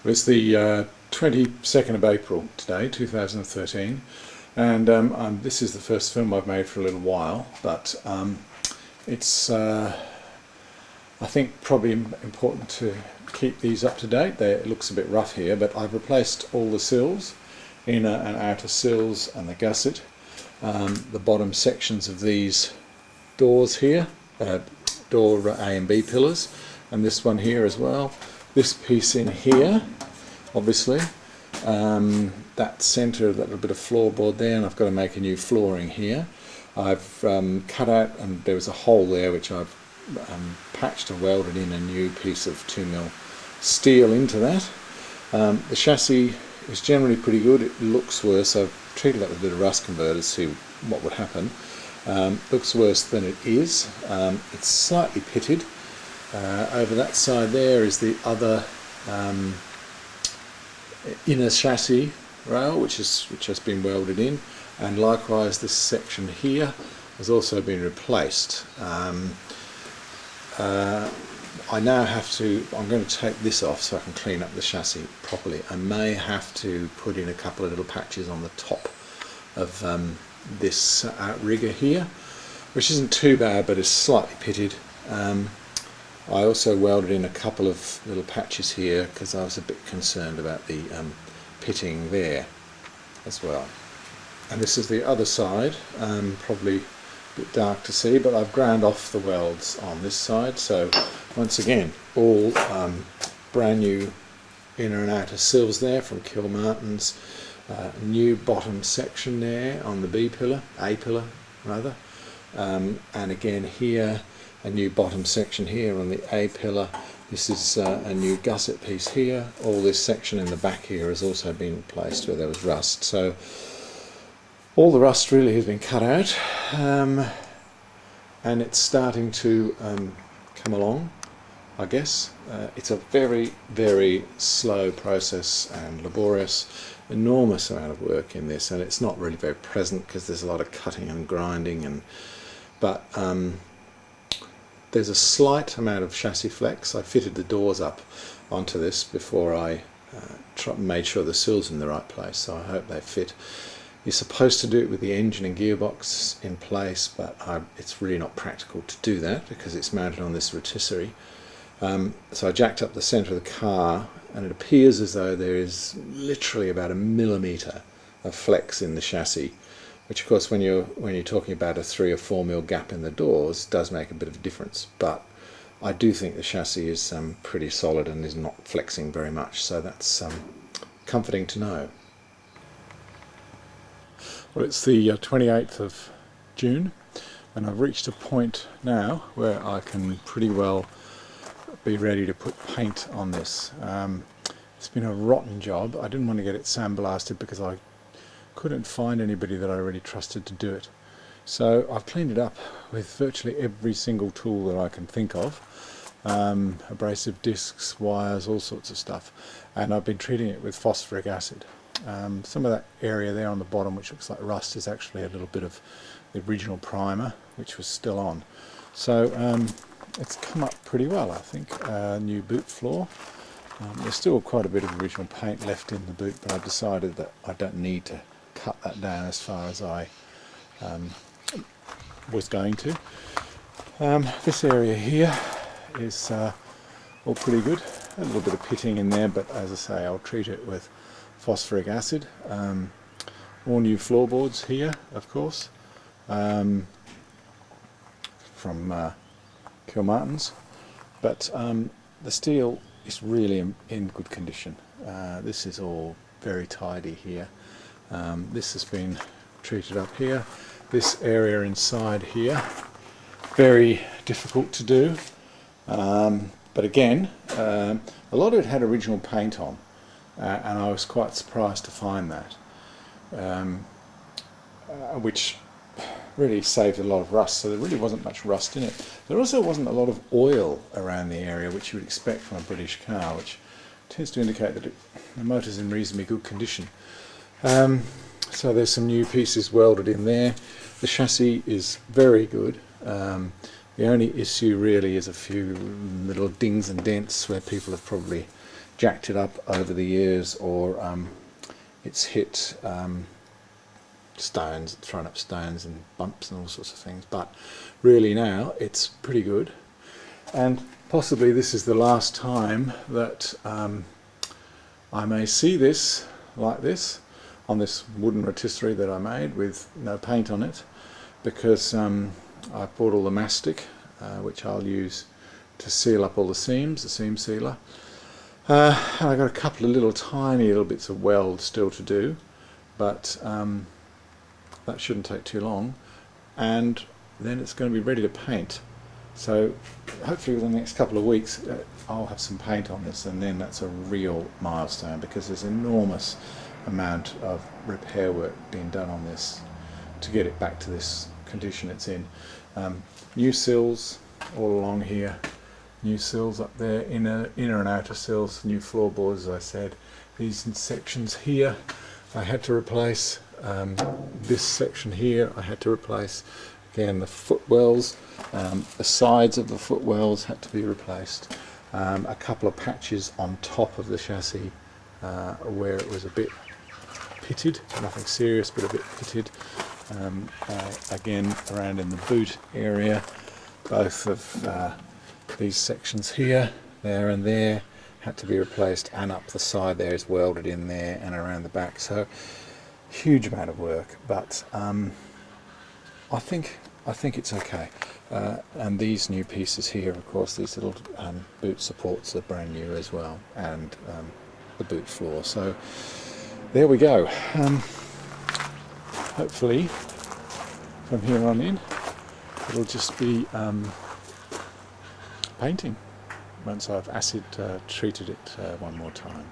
It's the 22nd of April today, 2013, and this is the first film I've made for a little while, but it's I think probably important to keep these up to date. It looks a bit rough here, but I've replaced all the sills, inner and outer sills, and the gusset. The bottom sections of these doors here, door A and B pillars, and this one here as well. This piece in here, obviously, that centre, that little bit of floorboard there, and I've got to make a new flooring here. I've cut out, and there was a hole there which I've patched and welded in a new piece of 2mm steel into that. The chassis is generally pretty good. It looks worse. I've treated that with a bit of rust converter to see what would happen. Looks worse than it is. It's slightly pitted. Over that side there is the other inner chassis rail, which has been welded in, and likewise this section here has also been replaced. I now have to, I'm going to take this off so I can clean up the chassis properly. I may have to put in a couple of little patches on the top of this outrigger here, which isn't too bad but is slightly pitted. I also welded in a couple of little patches here because I was a bit concerned about the pitting there as well. And this is the other side, probably a bit dark to see, but I've ground off the welds on this side. So once again, all brand new inner and outer sills there from Kilmartin's. New bottom section there on the B pillar, A pillar rather, and again here a new bottom section here on the A pillar. This is a new gusset piece here. All this section in the back here has also been replaced where there was rust. So all the rust really has been cut out, and it's starting to come along, I guess. It's a very, very slow process and laborious, enormous amount of work in this, and it's not really very pleasant because there's a lot of cutting and grinding, but there's a slight amount of chassis flex. I fitted the doors up onto this before I made sure the sills in the right place, so I hope they fit. You're supposed to do it with the engine and gearbox in place, but it's really not practical to do that because it's mounted on this rotisserie. So I jacked up the centre of the car, and it appears as though there is literally about 1 millimetre of flex in the chassis, which of course when you're talking about a 3 or 4mm gap in the doors does make a bit of a difference. But I do think the chassis is pretty solid and is not flexing very much, so that's comforting to know. Well, it's the 28th of June, and I've reached a point now where I can pretty well be ready to put paint on this. It's been a rotten job. I didn't want to get it sandblasted because I couldn't find anybody that I really trusted to do it. So I've cleaned it up with virtually every single tool that I can think of. Abrasive discs, wires, all sorts of stuff. And I've been treating it with phosphoric acid. Some of that area there on the bottom which looks like rust is actually a little bit of the original primer which was still on. So it's come up pretty well, I think. New boot floor. There's still quite a bit of original paint left in the boot, but I've decided that I don't need to cut that down as far as I was going to. This area here is all pretty good. A little bit of pitting in there, but as I say, I'll treat it with phosphoric acid. All new floorboards here, of course, from Kilmartin's, but the steel is really in good condition. This is all very tidy here. This has been treated up here. This area inside here, very difficult to do, but again, a lot of it had original paint on, and I was quite surprised to find that, which really saved a lot of rust. So there really wasn't much rust in it. There also wasn't a lot of oil around the area, which you would expect from a British car, which tends to indicate that the motor's in reasonably good condition. So there's some new pieces welded in there. The chassis is very good. The only issue really is a few little dings and dents where people have probably jacked it up over the years, or it's hit stones, thrown up stones and bumps and all sorts of things. But really now it's pretty good, and possibly this is the last time that I may see this like this on this wooden rotisserie that I made with no paint on it, because I bought all the mastic, which I'll use to seal up all the seams, the seam sealer. And I got a couple of little tiny little bits of weld still to do, but that shouldn't take too long, and then it's going to be ready to paint. So hopefully within the next couple of weeks I'll have some paint on this, and then that's a real milestone, because there's an enormous amount of repair work being done on this to get it back to this condition it's in. New sills all along here, new sills up there, inner and outer sills, new floorboards, as I said. These sections here I had to replace. This section here I had to replace. Again, the footwells, the sides of the footwells had to be replaced. A couple of patches on top of the chassis where it was a bit pitted, nothing serious but a bit pitted. Again, around in the boot area, both of these sections here, there and there had to be replaced, and up the side there is welded in there and around the back. So huge amount of work, but I think it's okay. And these new pieces here, of course, these little boot supports are brand new as well, and the boot floor. So there we go. Hopefully from here on in it'll just be painting once I've acid treated it one more time.